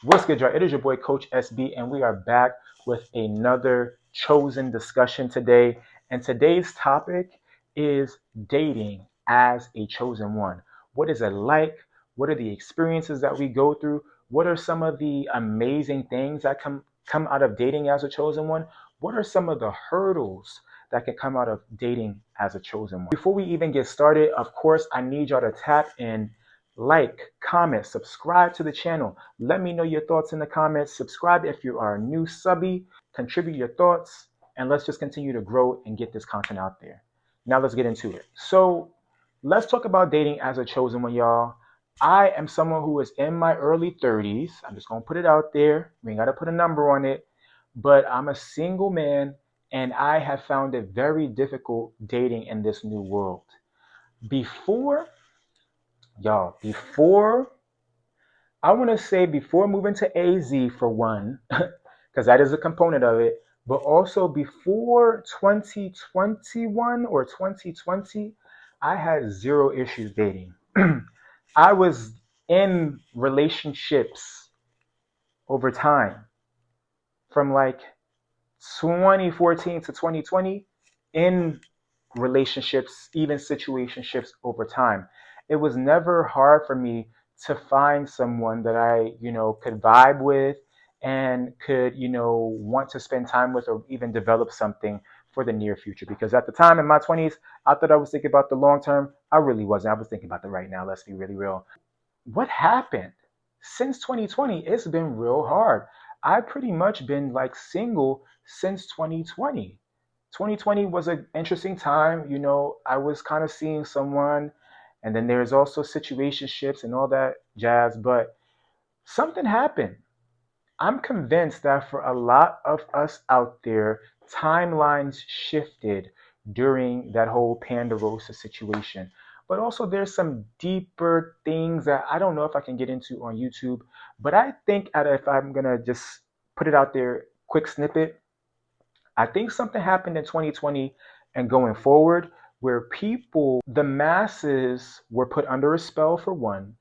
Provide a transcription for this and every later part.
What's good, y'all? It is your boy, Coach SB, and we are back with another chosen discussion today. And today's topic is dating as a chosen one. What is it like? What are the experiences that we go through? What are some of the amazing things that come out of dating as a chosen one? What are some of the hurdles that can come out of dating as a chosen one? Before we even get started, of course, I need y'all to tap in, like, comment, subscribe to the channel. Let me know your thoughts in the comments. Subscribe if you are a new subby. Contribute your thoughts, and let's just continue to grow and get this content out there. Now let's get into it. So let's talk about dating as a chosen one, y'all. I am someone who is in my early 30s. I'm just gonna put it out there. We ain't gotta put a number on it, but I'm a single man, and I have found it very difficult dating in this new world. Before, y'all, before I want to say before moving to AZ for one, because that is a component of it, but also before 2021 or 2020, I had zero issues dating. I was in relationships over time from like 2014 to 2020, in relationships, even situationships over time. It was never hard for me to find someone that I, could vibe with and could, want to spend time with or even develop something for the near future. Because at the time in my 20s, I thought I was thinking about the long term. I really wasn't. I was thinking about the right now. Let's be really real. What happened? Since 2020, it's been real hard. I've pretty much been like single since 2020. 2020 was an interesting time. I was kind of seeing someone, and then there's also situationships and all that jazz, but something happened. I'm convinced that for a lot of us out there, timelines shifted during that whole Pandarosa situation. But also, there's some deeper things that I don't know if I can get into on YouTube. But I think, if I'm going to just put it out there, quick snippet, I think something happened in 2020 and going forward where people, the masses, were put under a spell for one,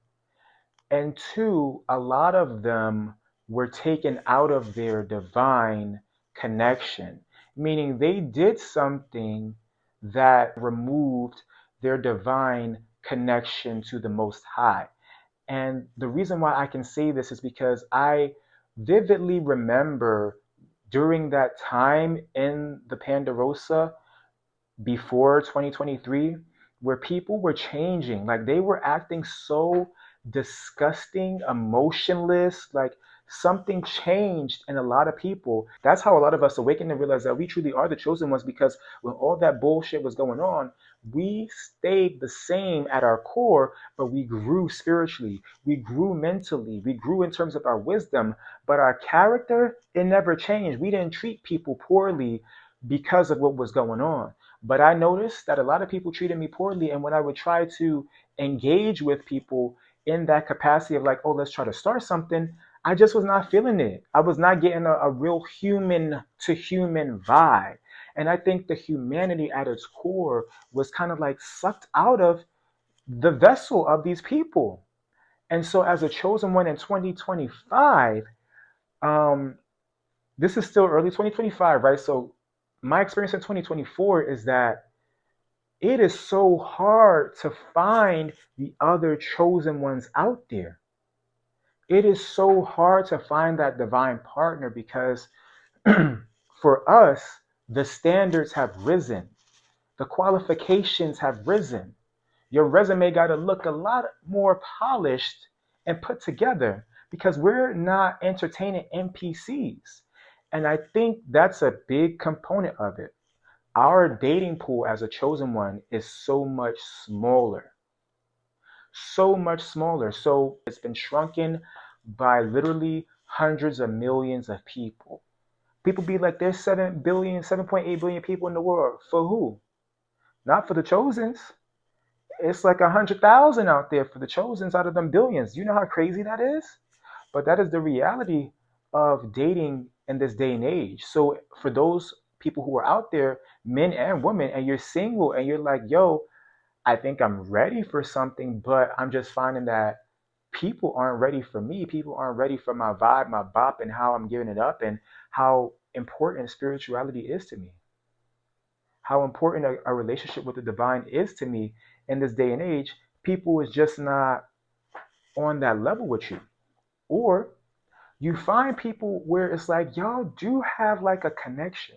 and two, a lot of them were taken out of their divine connection, meaning they did something that removed their divine connection to the Most High. And the reason why I can say this is because I vividly remember during that time in the Pandarosa before 2023 where people were changing, like they were acting so disgusting, emotionless, like something changed in a lot of people. That's how a lot of us awakened and realized that we truly are the chosen ones, because when all that bullshit was going on, we stayed the same at our core, but we grew spiritually, we grew mentally, we grew in terms of our wisdom, but our character, it never changed. We didn't treat people poorly because of what was going on. But I noticed that a lot of people treated me poorly. And when I would try to engage with people in that capacity of like, oh, let's try to start something, I just was not feeling it. I was not getting a real human to human vibe. And I think the humanity at its core was kind of like sucked out of the vessel of these people. And so, as a chosen one in 2025, um, this is still early 2025, right? So, my experience in 2024 is that it is so hard to find the other chosen ones out there. It is so hard to find that divine partner because for us, the standards have risen, the qualifications have risen. Your resume got to look a lot more polished and put together because we're not entertaining NPCs. And I think that's a big component of it. Our dating pool as a chosen one is so much smaller, so much smaller. So it's been shrunken by literally hundreds of millions of people. People be like, there's 7 billion, 7.8 billion people in the world. For who? Not for the chosens. It's like 100,000 out there for the chosens out of them billions. You know how crazy that is? But that is the reality of dating in this day and age. So for those people who are out there, men and women, and you're single and you're like, yo, I think I'm ready for something, but I'm just finding that people aren't ready for me. People aren't ready for my vibe, my bop, and how I'm giving it up, and how important spirituality is to me, how important a relationship with the divine is to me in this day and age. People is just not on that level with you. Or you find people where it's like y'all do have like a connection.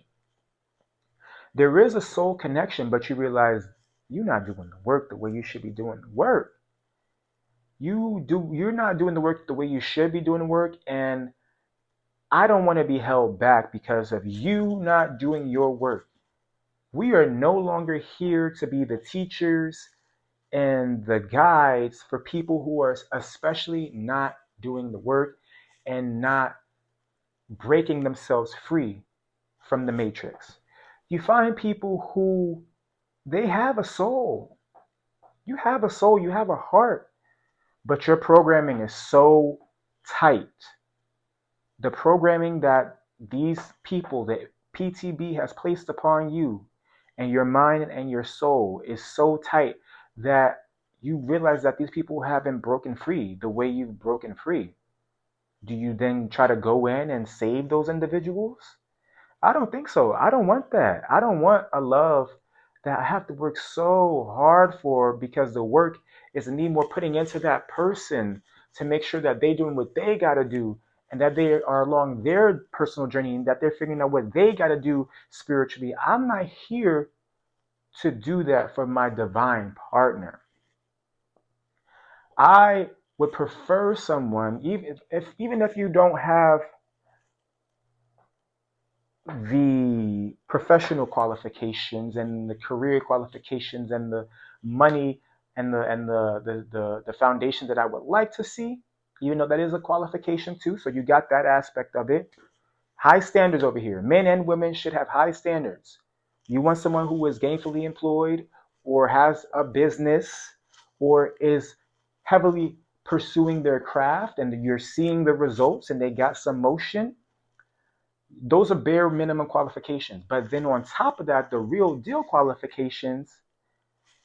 There is a soul connection, but you realize you're not doing the work the way you should be doing the work. You're not doing the work the way you should be doing the work, and I don't want to be held back because of you not doing your work. We are no longer here to be the teachers and the guides for people who are especially not doing the work and not breaking themselves free from the matrix. You find people who they have a soul. You have a soul, you have a heart, but your programming is so tight. The programming that these people, that PTB has placed upon you and your mind and your soul is so tight that you realize that these people haven't broken free the way you've broken free. Do you then try to go in and save those individuals? I don't think so. I don't want that. I don't want a love that I have to work so hard for, because the work is me more putting into that person to make sure that they're doing what they got to do, and that they are along their personal journey, and that they're figuring out what they got to do spiritually. I'm not here to do that for my divine partner. I would prefer someone, even if you don't have the professional qualifications and the career qualifications and the money and the foundation that I would like to see, even though that is a qualification too. So you got that aspect of it. High standards over here. Men and women should have high standards. You want someone who is gainfully employed or has a business or is heavily pursuing their craft, and you're seeing the results and they got some motion. Those are bare minimum qualifications. But then on top of that, the real deal qualifications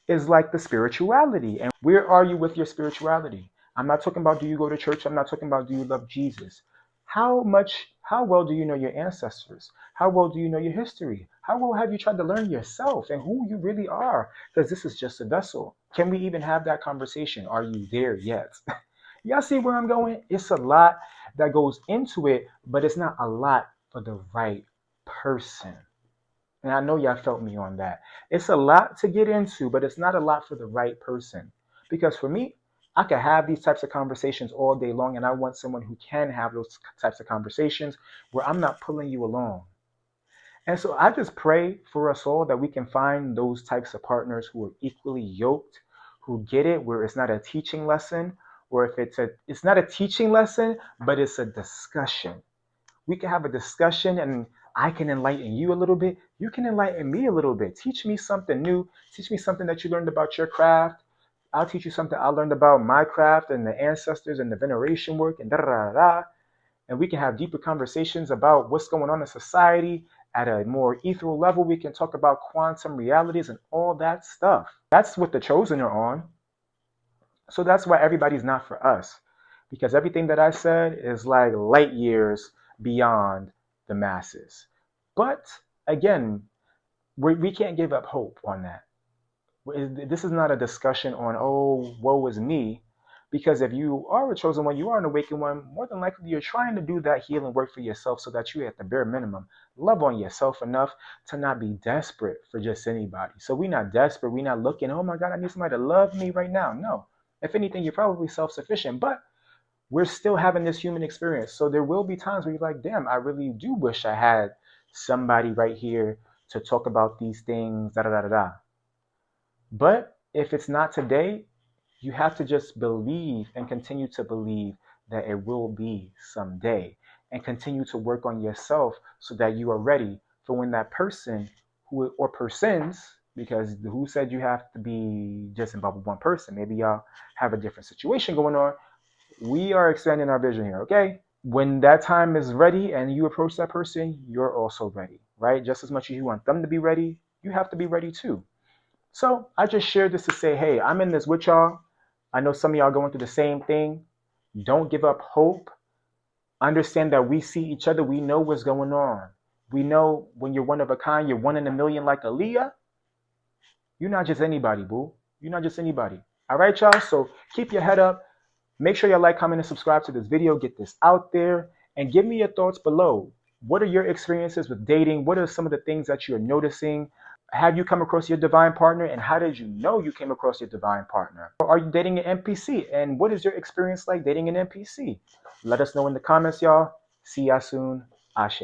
is like the spirituality. And where are you with your spirituality? I'm not talking about do you go to church? I'm not talking about do you love Jesus? How well do you know your ancestors? How well do you know your history? How well have you tried to learn yourself and who you really are? Because this is just a vessel. Can we even have that conversation? Are you there yet? Y'all see where I'm going? It's a lot that goes into it, but it's not a lot for the right person. And I know y'all felt me on that. It's a lot to get into, but it's not a lot for the right person. Because for me, I could have these types of conversations all day long, and I want someone who can have those types of conversations where I'm not pulling you along. And so I just pray for us all that we can find those types of partners who are equally yoked, who get it, where it's not a teaching lesson, or if it's not a teaching lesson, but it's a discussion. We can have a discussion, and I can enlighten you a little bit. You can enlighten me a little bit. Teach me something new. Teach me something that you learned about your craft. I'll teach you something I learned about my craft and the ancestors and the veneration work and da da da da. And we can have deeper conversations about what's going on in society at a more ethereal level. We can talk about quantum realities and all that stuff. That's what the chosen are on. So that's why everybody's not for us. Because everything that I said is like light years beyond the masses. But again, we can't give up hope on that. This is not a discussion on, oh, woe is me. Because if you are a chosen one, you are an awakened one, more than likely you're trying to do that healing work for yourself so that you, at the bare minimum, love on yourself enough to not be desperate for just anybody. So we're not desperate. We're not looking, oh my God, I need somebody to love me right now. No. If anything, you're probably self-sufficient, but we're still having this human experience. So there will be times where you're like, damn, I really do wish I had somebody right here to talk about these things, da da da da da. But if it's not today, you have to just believe and continue to believe that it will be someday, and continue to work on yourself so that you are ready for when that person who or persons, because who said you have to be just involved with one person? Maybe y'all have a different situation going on. We are expanding our vision here, okay? When that time is ready and you approach that person, you're also ready, right? Just as much as you want them to be ready, you have to be ready too. So I just shared this to say, hey, I'm in this with y'all. I know some of y'all going through the same thing. Don't give up hope. Understand that we see each other. We know what's going on. We know when you're one of a kind, you're one in a million like Aaliyah. You're not just anybody, boo. You're not just anybody. All right, y'all. So keep your head up. Make sure you like, comment, and subscribe to this video. Get this out there and give me your thoughts below. What are your experiences with dating? What are some of the things that you're noticing? Have you come across your divine partner, and how did you know you came across your divine partner? Or are you dating an NPC, and what is your experience like dating an NPC? Let us know in the comments, y'all. See ya soon. Ashe.